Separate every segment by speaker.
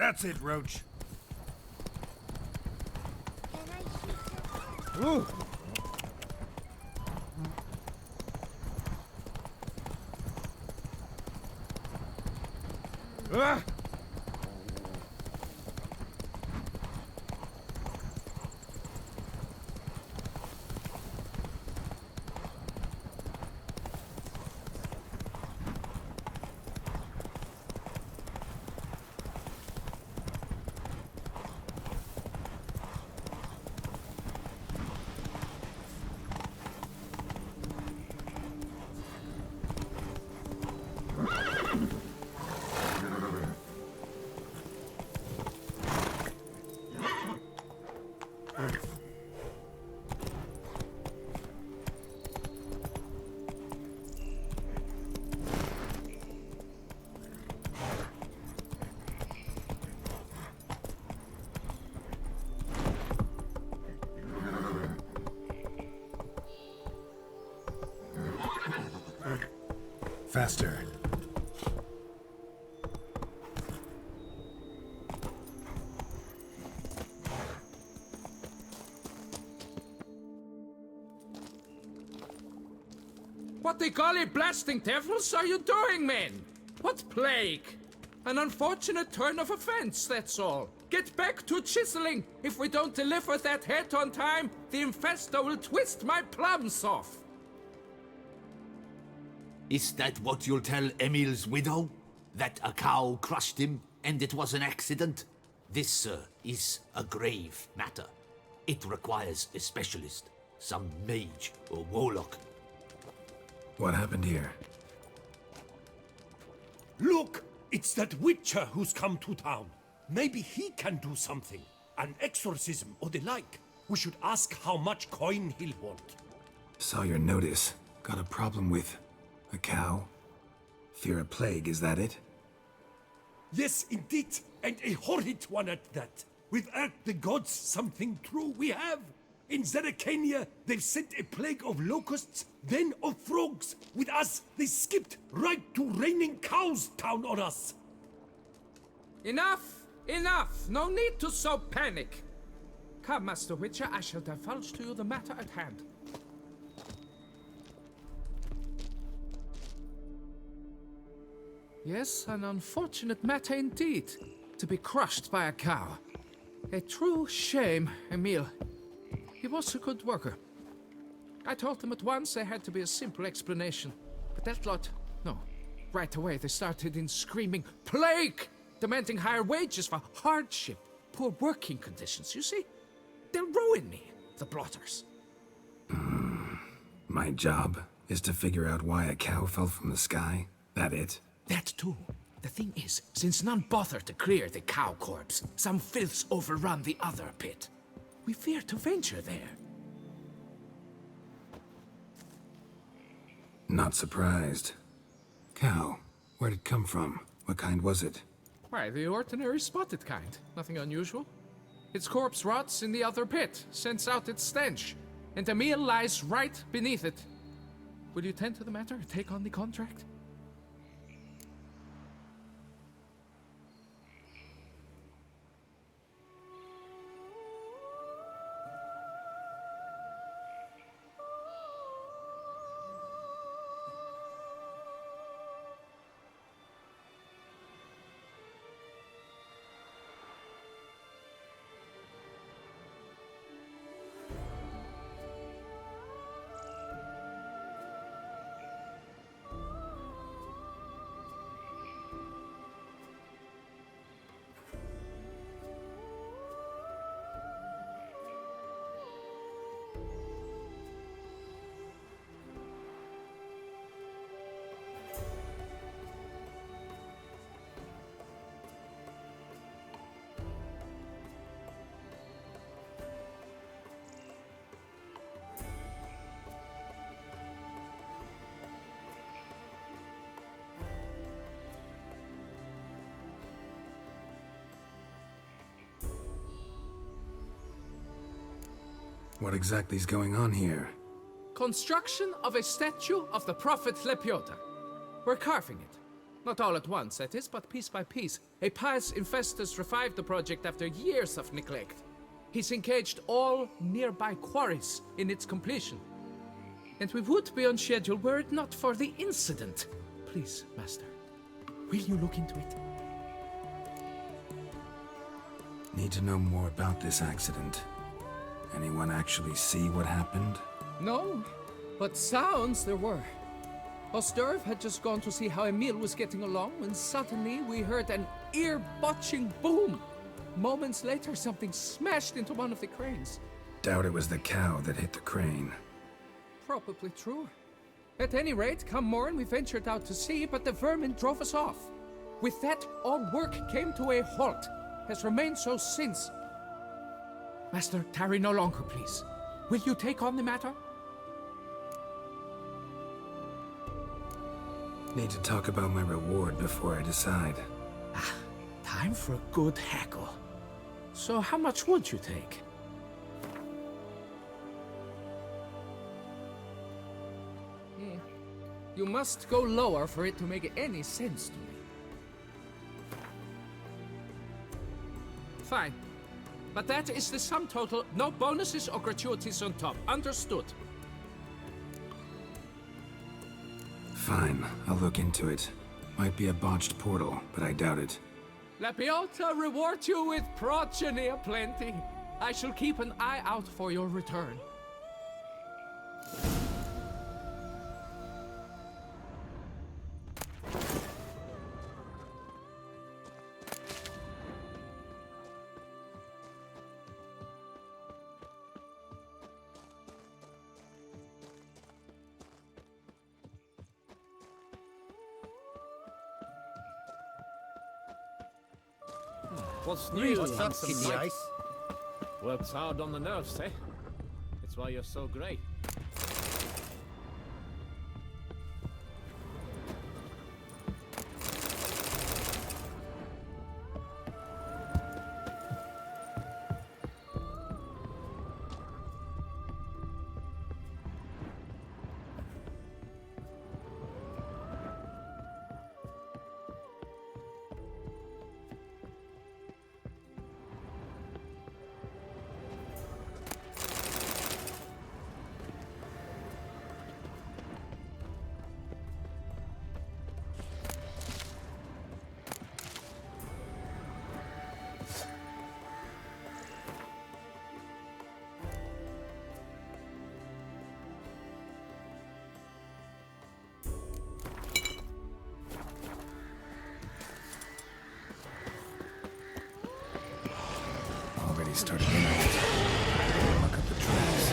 Speaker 1: That's it, Roach.
Speaker 2: Can I shoot you?
Speaker 1: Ooh. Ah! Faster.
Speaker 3: What the golly blasting devils are you doing, men? What plague? An unfortunate turn of offense, that's all. Get back to chiseling. If we don't deliver that head on time, the infestor will twist my plums off.
Speaker 4: Is that what you'll tell Emil's widow? That a cow crushed him and it was an accident? This, sir, is a grave matter. It requires a specialist, some mage or warlock.
Speaker 1: What happened here?
Speaker 5: Look! It's that witcher who's come to town. Maybe he can do something. An exorcism or the like. We should ask how much coin he'll want.
Speaker 1: Saw your notice. Got a problem with a cow? Fear a plague, is that it?
Speaker 5: Yes, indeed, and a horrid one at that. Without the gods, something true we have. In Zeracania, they've sent a plague of locusts, then of frogs. With us, they skipped right to raining cows down on us.
Speaker 3: Enough! Enough! No need to so panic. Come, Master Witcher, I shall divulge to you the matter at hand. Yes, an unfortunate matter indeed. To be crushed by a cow. A true shame, Emil. He was a good worker. I told them at once there had to be a simple explanation. But that lot, no. Right away they started in screaming, "Plague!" Demanding higher wages for hardship, poor working conditions, you see? They'll ruin me, the blotters.
Speaker 1: My job is to figure out why a cow fell from the sky. That it?
Speaker 3: That too. The thing is, since none bothered to clear the cow corpse, some filths overrun the other pit. We fear to venture there.
Speaker 1: Not surprised. Cow, where'd it come from? What kind was it?
Speaker 3: Why, the ordinary spotted kind. Nothing unusual. Its corpse rots in the other pit, sends out its stench, and Emil lies right beneath it. Will you tend to the matter, take on the contract?
Speaker 1: What exactly is going on here?
Speaker 3: Construction of a statue of the prophet Lepiota. We're carving it. Not all at once, that is, but piece by piece. A pious infestus revived the project after years of neglect. He's engaged all nearby quarries in its completion. And we would be on schedule were it not for the incident. Please, Master, will you look into it?
Speaker 1: Need to know more about this accident. Anyone actually see what happened?
Speaker 3: No, but sounds there were. Osterv had just gone to see how Emil was getting along when suddenly we heard an ear-botching boom. Moments later, something smashed into one of the cranes.
Speaker 1: Doubt it was the cow that hit the crane.
Speaker 3: Probably true. At any rate, come morn we ventured out to sea, but the vermin drove us off. With that, all work came to a halt. Has remained so since. Master, tarry no longer, please. Will you take on the matter?
Speaker 1: Need to talk about my reward before I decide.
Speaker 3: Time for a good haggle. So how much would you take? You must go lower for it to make any sense to me. Fine. But that is the sum total, no bonuses or gratuities on top. Understood?
Speaker 1: Fine, I'll look into it. Might be a botched portal, but I doubt it.
Speaker 3: La Piota reward you with progeny aplenty. I shall keep an eye out for your return.
Speaker 6: What's new?
Speaker 7: What's up, Kitty Ice?
Speaker 6: Works hard on the nerves, eh? That's why you're so great.
Speaker 1: Already started in on it. Look at the tracks.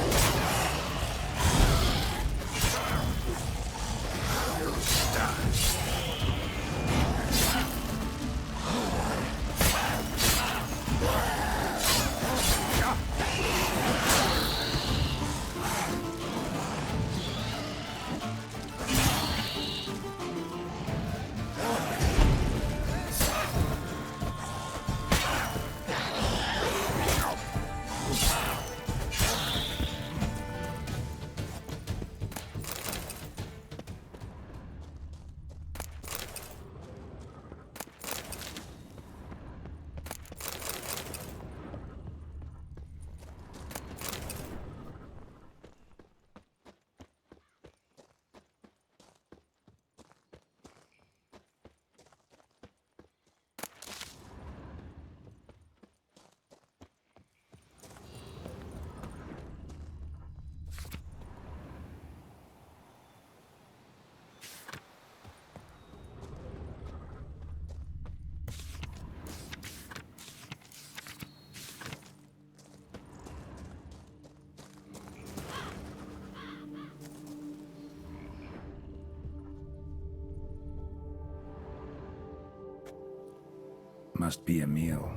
Speaker 1: Must be Emil.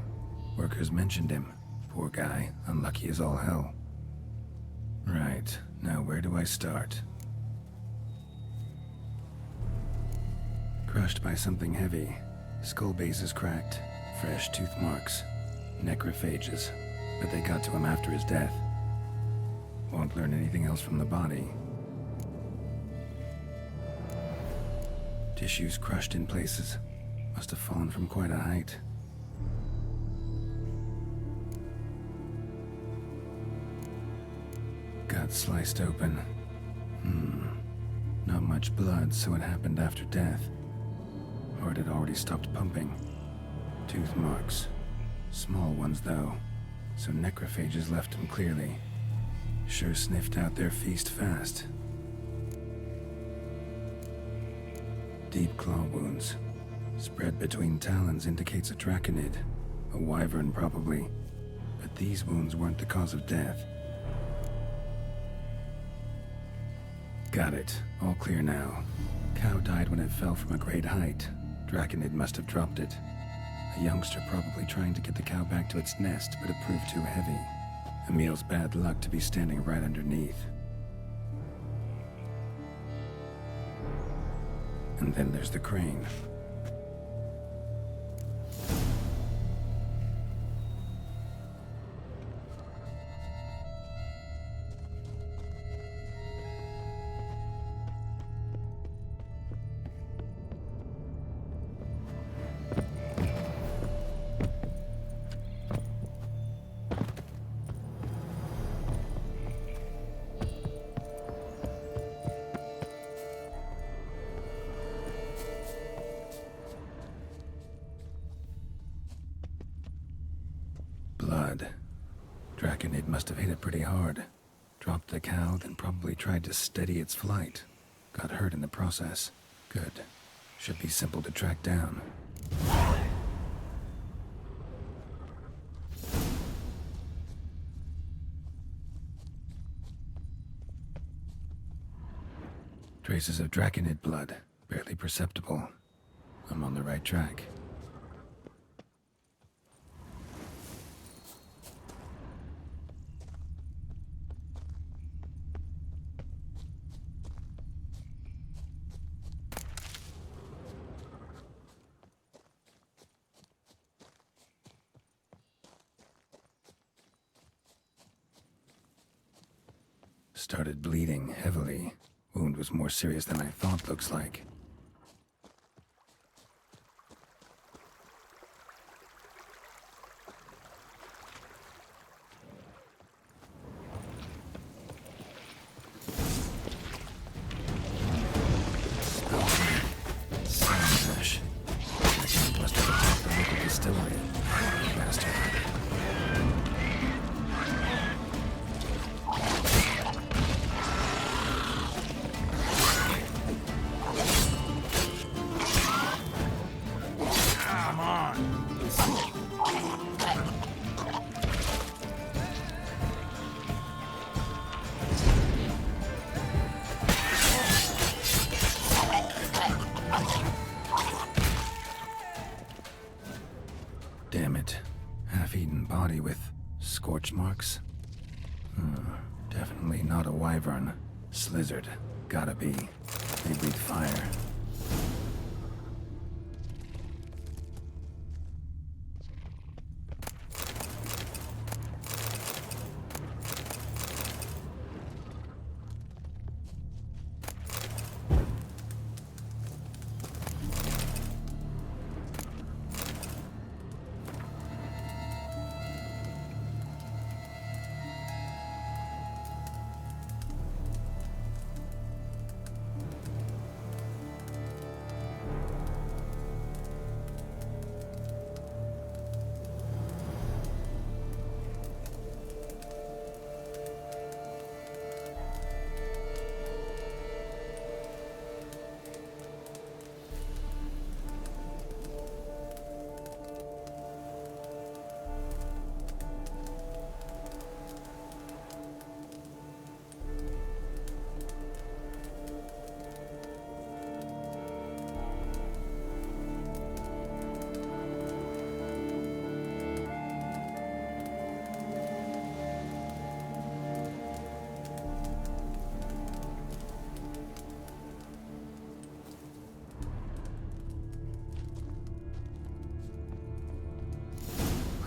Speaker 1: Workers mentioned him. Poor guy, unlucky as all hell. Right, now where do I start? Crushed by something heavy. Skull base is cracked. Fresh tooth marks. Necrophages. But they got to him after his death. Won't learn anything else from the body. Tissues crushed in places. Must have fallen from quite a height. Gut sliced open. Not much blood, so it happened after death. Or it had already stopped pumping. Tooth marks. Small ones, though, so necrophages left them clearly. Sure sniffed out their feast fast. Deep claw wounds. Spread between talons indicates a draconid. A wyvern, probably. But these wounds weren't the cause of death. Got it. All clear now. Cow died when it fell from a great height. Draconid must have dropped it. A youngster probably trying to get the cow back to its nest, but it proved too heavy. Emil's bad luck to be standing right underneath. And then there's the crane. Blood. Draconid must have hit it pretty hard. Dropped the cow, then probably tried to steady its flight. Got hurt in the process. Good. Should be simple to track down. Traces of draconid blood. Barely perceptible. I'm on the right track. Started bleeding heavily. Wound was more serious than I thought, looks like. Sound ash. Must have attacked the local distillery. Bastard. Damn it. Half-eaten body with scorch marks? Definitely not a wyvern. Slizzard. Gotta be. They breathe fire.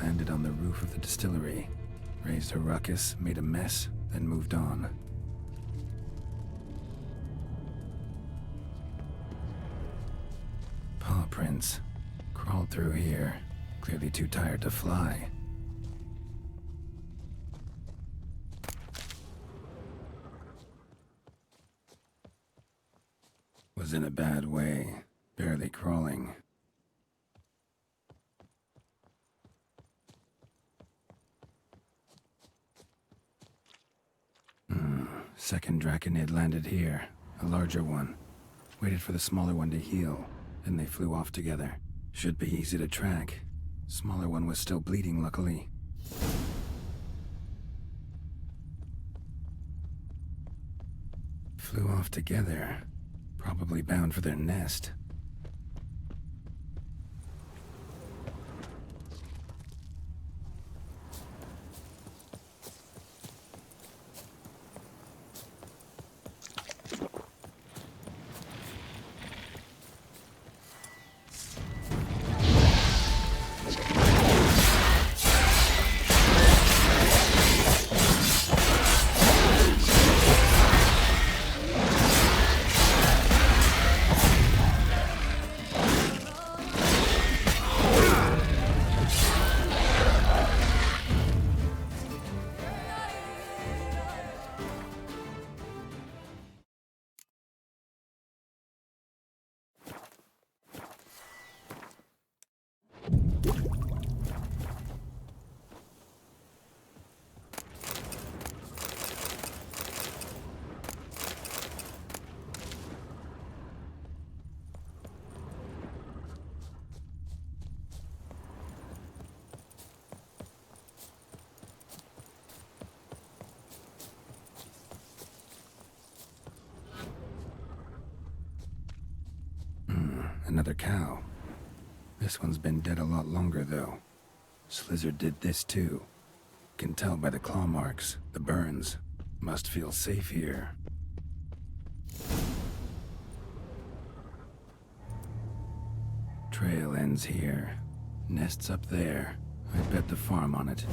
Speaker 1: Landed on the roof of the distillery. Raised a ruckus, made a mess, then moved on. footprints. Crawled through here. Clearly too tired to fly. Was in a bad way. Barely crawling. Second Draconid landed here. A larger one. Waited for the smaller one to heal. Then they flew off together. Should be easy to track. Smaller one was still bleeding, luckily. Flew off together. Probably bound for their nest. Another cow. This one's been dead a lot longer, though. Slizzard did this, too. Can tell by the claw marks, the burns. Must feel safe here. Trail ends here. Nest's up there. I bet the farm on it.